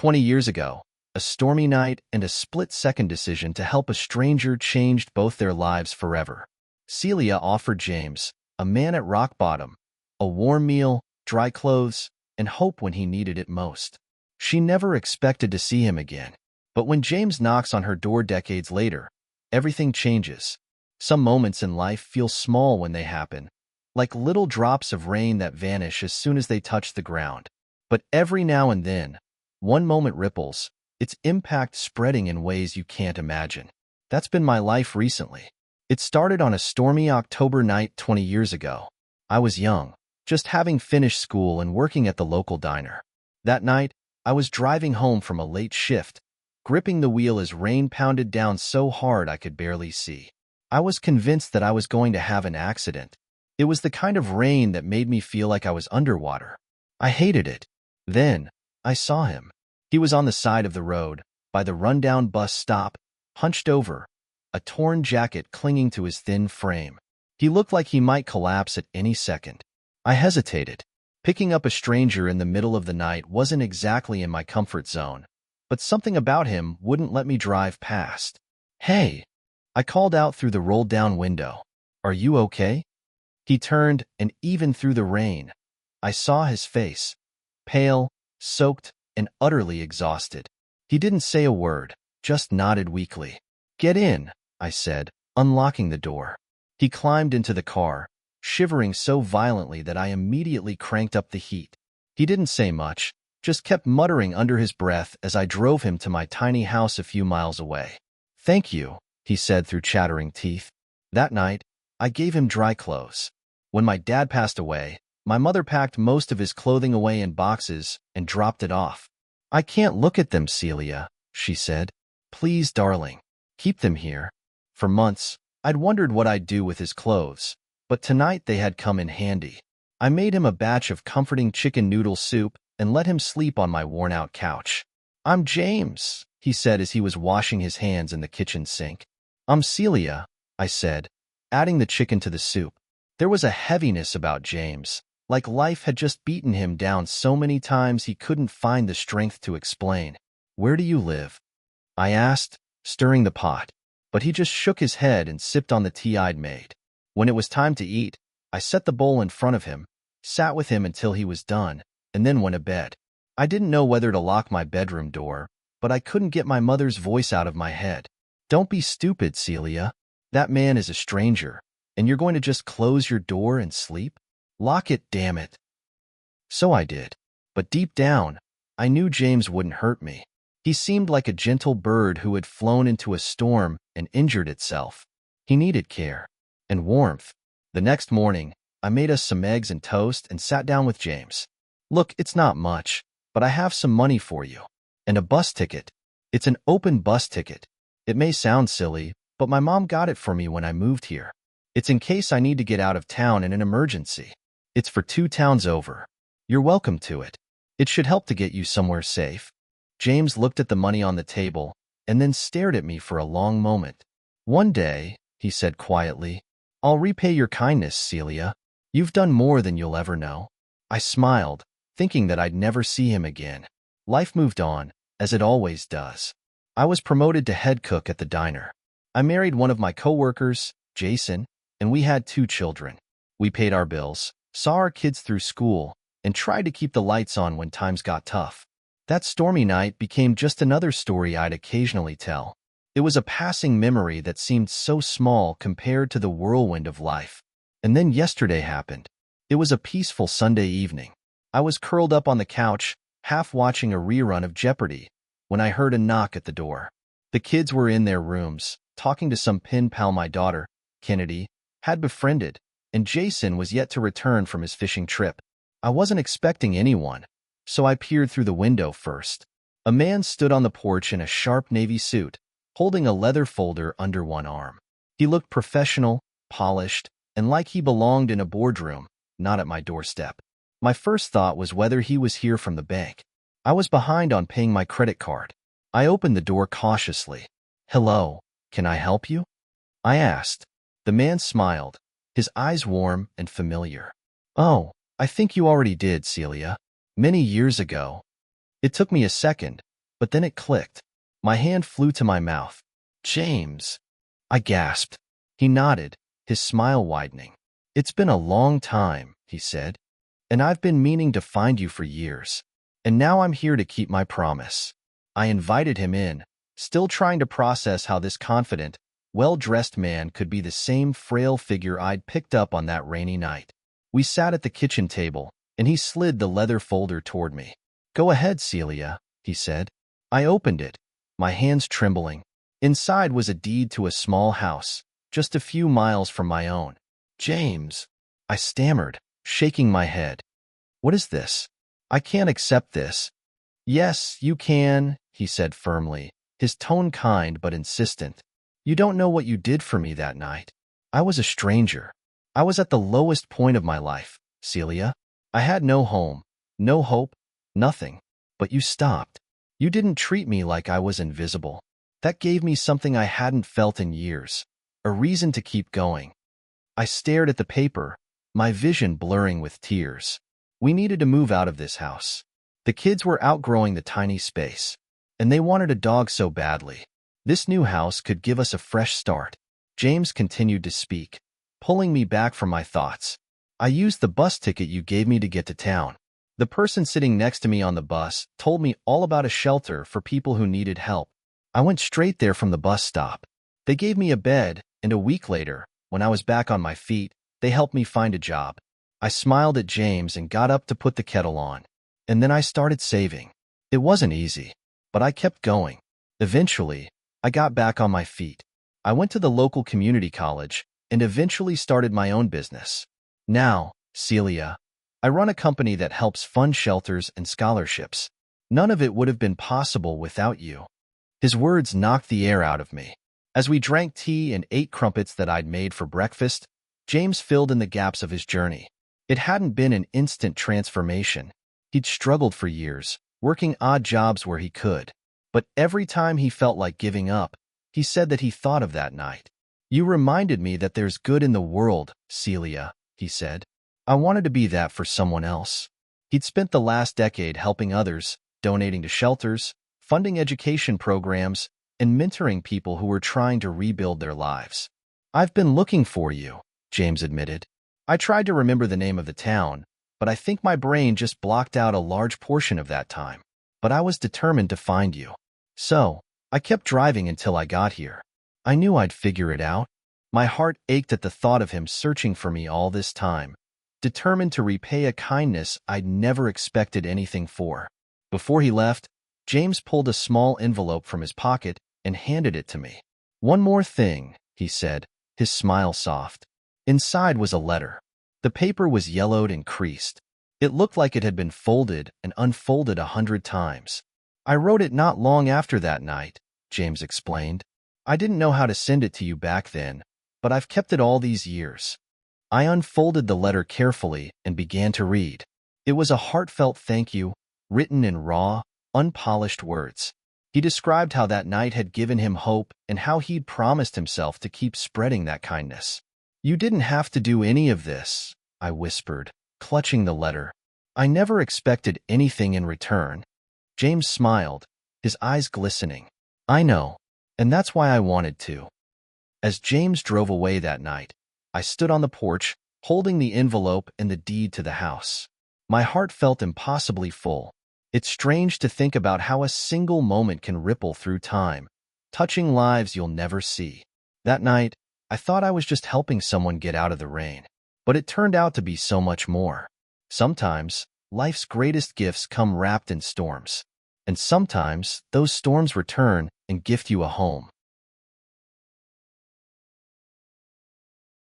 20 years ago, a stormy night and a split-second decision to help a stranger changed both their lives forever. Celia offered James, a man at rock bottom, a warm meal, dry clothes, and hope when he needed it most. She never expected to see him again. But when James knocks on her door decades later, everything changes. Some moments in life feel small when they happen, like little drops of rain that vanish as soon as they touch the ground. But every now and then, one moment ripples, its impact spreading in ways you can't imagine. That's been my life recently. It started on a stormy October night 20 years ago. I was young, just having finished school and working at the local diner. That night, I was driving home from a late shift, gripping the wheel as rain pounded down so hard I could barely see. I was convinced that I was going to have an accident. It was the kind of rain that made me feel like I was underwater. I hated it. Then, I saw him. He was on the side of the road, by the rundown bus stop, hunched over, a torn jacket clinging to his thin frame. He looked like he might collapse at any second. I hesitated. Picking up a stranger in the middle of the night wasn't exactly in my comfort zone, but something about him wouldn't let me drive past. "Hey," I called out through the rolled-down window. "Are you okay?" He turned, and even through the rain, I saw his face, pale, soaked, and utterly exhausted. He didn't say a word, just nodded weakly. "Get in," I said, unlocking the door. He climbed into the car, shivering so violently that I immediately cranked up the heat. He didn't say much, just kept muttering under his breath as I drove him to my tiny house a few miles away. "Thank you," he said through chattering teeth. That night, I gave him dry clothes. When my dad passed away, my mother packed most of his clothing away in boxes and dropped it off. "I can't look at them, Celia," she said. "Please, darling, keep them here." For months, I'd wondered what I'd do with his clothes, but tonight they had come in handy. I made him a batch of comforting chicken noodle soup and let him sleep on my worn-out couch. "I'm James," he said as he was washing his hands in the kitchen sink. "I'm Celia," I said, adding the chicken to the soup. There was a heaviness about James, like life had just beaten him down so many times he couldn't find the strength to explain. "Where do you live?" I asked, stirring the pot, but he just shook his head and sipped on the tea I'd made. When it was time to eat, I set the bowl in front of him, sat with him until he was done, and then went to bed. I didn't know whether to lock my bedroom door, but I couldn't get my mother's voice out of my head. "Don't be stupid, Celia. That man is a stranger, and you're going to just close your door and sleep? Lock it, damn it." So I did. But deep down, I knew James wouldn't hurt me. He seemed like a gentle bird who had flown into a storm and injured itself. He needed care and warmth. The next morning, I made us some eggs and toast and sat down with James. "Look, it's not much, but I have some money for you. And a bus ticket. It's an open bus ticket. It may sound silly, but my mom got it for me when I moved here. It's in case I need to get out of town in an emergency. It's for 2 towns over. You're welcome to it. It should help to get you somewhere safe." James looked at the money on the table and then stared at me for a long moment. "One day," he said quietly, "I'll repay your kindness, Celia. You've done more than you'll ever know." I smiled, thinking that I'd never see him again. Life moved on, as it always does. I was promoted to head cook at the diner. I married one of my coworkers, Jason, and we had 2 children. We paid our bills, saw our kids through school, and tried to keep the lights on when times got tough. That stormy night became just another story I'd occasionally tell. It was a passing memory that seemed so small compared to the whirlwind of life. And then yesterday happened. It was a peaceful Sunday evening. I was curled up on the couch, half watching a rerun of Jeopardy, when I heard a knock at the door. The kids were in their rooms, talking to some pen pal my daughter, Kennedy, had befriended, and Jason was yet to return from his fishing trip. I wasn't expecting anyone, so I peered through the window first. A man stood on the porch in a sharp navy suit, holding a leather folder under one arm. He looked professional, polished, and like he belonged in a boardroom, not at my doorstep. My first thought was whether he was here from the bank. I was behind on paying my credit card. I opened the door cautiously. "Hello, can I help you?" I asked. The man smiled, his eyes warm and familiar. "Oh, I think you already did, Celia. Many years ago." It took me a second, But then it clicked. My hand flew to my mouth. James, I gasped. He nodded, his smile widening. It's been a long time, he said, and I've been meaning to find you for years. And now I'm here to keep my promise. I invited him in, still trying to process how this confident, well-dressed man could be the same frail figure I'd picked up on that rainy night. We sat at the kitchen table, and he slid the leather folder toward me. Go ahead, Celia, he said. I opened it, my hands trembling. Inside was a deed to a small house, just a few miles from my own. James, I stammered, shaking my head. What is this? I can't accept this. Yes, you can, he said firmly, his tone kind but insistent. You don't know what you did for me that night. I was a stranger. I was at the lowest point of my life, Celia. I had no home, no hope, nothing. But you stopped. You didn't treat me like I was invisible. That gave me something I hadn't felt in years, a reason to keep going. I stared at the paper, my vision blurring with tears. We needed to move out of this house. The kids were outgrowing the tiny space, and they wanted a dog so badly. This new house could give us a fresh start. James continued to speak, pulling me back from my thoughts. I used the bus ticket you gave me to get to town. The person sitting next to me on the bus told me all about a shelter for people who needed help. I went straight there from the bus stop. They gave me a bed, and a week later, when I was back on my feet, they helped me find a job. I smiled at James and got up to put the kettle on. And then I started saving. It wasn't easy, but I kept going. Eventually, I got back on my feet. I went to the local community college and eventually started my own business. Now, Celia, I run a company that helps fund shelters and scholarships. None of it would have been possible without you. His words knocked the air out of me. As we drank tea and ate crumpets that I'd made for breakfast, James filled in the gaps of his journey. It hadn't been an instant transformation. He'd struggled for years, working odd jobs where he could. But every time he felt like giving up, he said that he thought of that night. You reminded me that there's good in the world, Celia, he said. I wanted to be that for someone else. He'd spent the last decade helping others, donating to shelters, funding education programs, and mentoring people who were trying to rebuild their lives. I've been looking for you, James admitted. I tried to remember the name of the town, but I think my brain just blocked out a large portion of that time. But I was determined to find you. So, I kept driving until I got here. I knew I'd figure it out. My heart ached at the thought of him searching for me all this time, determined to repay a kindness I'd never expected anything for. Before he left, James pulled a small envelope from his pocket and handed it to me. One more thing, he said, his smile soft. Inside was a letter. The paper was yellowed and creased. It looked like it had been folded and unfolded 100 times. I wrote it not long after that night, James explained. I didn't know how to send it to you back then, but I've kept it all these years. I unfolded the letter carefully and began to read. It was a heartfelt thank you, written in raw, unpolished words. He described how that night had given him hope and how he'd promised himself to keep spreading that kindness. You didn't have to do any of this, I whispered, clutching the letter. I never expected anything in return. James smiled, his eyes glistening. I know, and that's why I wanted to. As James drove away that night, I stood on the porch, holding the envelope and the deed to the house. My heart felt impossibly full. It's strange to think about how a single moment can ripple through time, touching lives you'll never see. That night, I thought I was just helping someone get out of the rain, but it turned out to be so much more. Sometimes, life's greatest gifts come wrapped in storms, and sometimes those storms return and gift you a home.